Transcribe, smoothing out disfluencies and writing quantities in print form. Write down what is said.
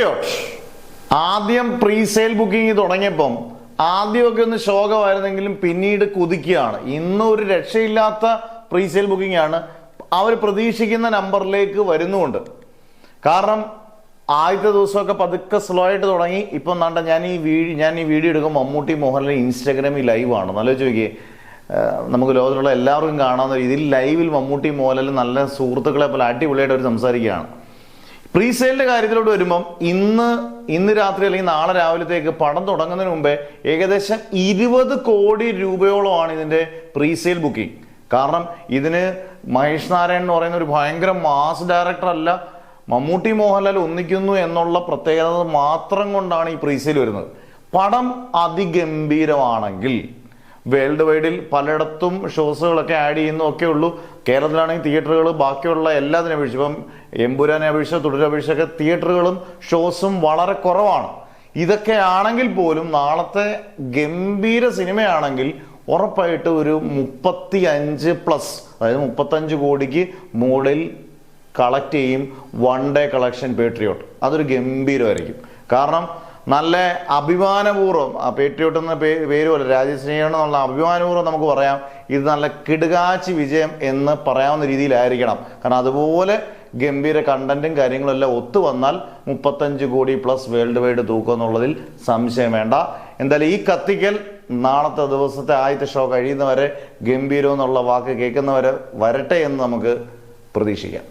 Patriot ആദ്യം presale booking തുടങ്ങിയപ്പം ആദ്യമൊക്കെ ഒന്ന് ശോകമായിരുന്നെങ്കിലും പിന്നീട് കുതിക്കുകയാണ്. ഇന്ന് ഒരു രക്ഷയില്ലാത്ത പ്രീസെയിൽ ബുക്കിംഗ് ആണ്. അവർ പ്രതീക്ഷിക്കുന്ന നമ്പറിലേക്ക് വരുന്നുമുണ്ട്. കാരണം ആദ്യത്തെ ദിവസമൊക്കെ പതുക്കെ സ്ലോ ആയിട്ട് തുടങ്ങി. ഇപ്പം നാണ്ട ഞാൻ ഈ വീഡിയോ എടുക്കുമ്പോൾ മമ്മൂട്ടി മോഹൻലാൽ ഇൻസ്റ്റാഗ്രാമിൽ ലൈവാണ്. നല്ല ചോദിക്കേ, നമുക്ക് ലോകത്തിലുള്ള എല്ലാവർക്കും കാണാവുന്ന രീതിയിൽ ലൈവിൽ മമ്മൂട്ടി മോഹൻലാൽ നല്ല സുഹൃത്തുക്കളെ പോലെ അടിപൊളിയായിട്ട് അവർ സംസാരിക്കുകയാണ്. പ്രീസെയിലിന്റെ കാര്യത്തിലോട്ട് വരുമ്പം ഇന്ന് രാത്രി അല്ലെങ്കിൽ നാളെ രാവിലത്തേക്ക് പടം തുടങ്ങുന്നതിന് മുമ്പേ ഏകദേശം 20 കോടി രൂപയോളമാണ് ഇതിന്റെ പ്രീസെയിൽ ബുക്കിംഗ്. കാരണം ഇതിന് മഹേഷ് നാരായൺ എന്ന് പറയുന്ന ഒരു ഭയങ്കര മാസ് ഡയറക്ടർ അല്ല, മമ്മൂട്ടി മോഹൻലാൽ ഒന്നിക്കുന്നു എന്നുള്ള പ്രത്യേകത മാത്രം കൊണ്ടാണ് ഈ പ്രീസെയിൽ വരുന്നത്. പടം അതിഗംഭീരമാണെങ്കിൽ വേൾഡ് വൈഡിൽ പലയിടത്തും ഷോസുകളൊക്കെ ആഡ് ചെയ്യുന്നതൊക്കെ ഉള്ളൂ. കേരളത്തിലാണെങ്കിൽ തിയേറ്ററുകൾ ബാക്കിയുള്ള എല്ലാത്തിനെ അപേക്ഷിച്ച്, ഇപ്പം എമ്പുരാനെ അപേക്ഷിച്ച് തുടരപേക്ഷിച്ചൊക്കെ തിയേറ്ററുകളും ഷോസും വളരെ കുറവാണ്. ഇതൊക്കെ ആണെങ്കിൽ പോലും നാളത്തെ ഗംഭീര സിനിമയാണെങ്കിൽ ഉറപ്പായിട്ട് ഒരു 35+, അതായത് 35 കോടിക്ക് മുകളിൽ കളക്ട് ചെയ്യും. വൺ ഡേ കളക്ഷൻ പേട്രിയോട്ട് അതൊരു ഗംഭീരമായിരിക്കും. കാരണം നല്ല അഭിമാനപൂർവ്വം, ആ പേട്രിയോട്ട് എന്ന പേര് പോലെ രാജ്യസ്നേഹം എന്നുള്ള അഭിമാനപൂർവ്വം നമുക്ക് പറയാം ഇത് നല്ല കിടുകാച്ചി വിജയം എന്ന് പറയാവുന്ന രീതിയിലായിരിക്കണം. കാരണം അതുപോലെ ഗംഭീര കണ്ടന്റും കാര്യങ്ങളും എല്ലാം ഒത്തു വന്നാൽ 35 കോടി പ്ലസ് വേൾഡ് വൈഡ് തൂക്കം എന്നുള്ളതിൽ സംശയം വേണ്ട. എന്തായാലും ഈ കത്തിക്കൽ നാളത്തെ ദിവസത്തെ ആദ്യത്തെ ഷോ കഴിയുന്നവരെ ഗംഭീരം എന്നുള്ള വാക്ക് കേൾക്കുന്നവരെ വരട്ടെ എന്ന് നമുക്ക് പ്രതീക്ഷിക്കാം.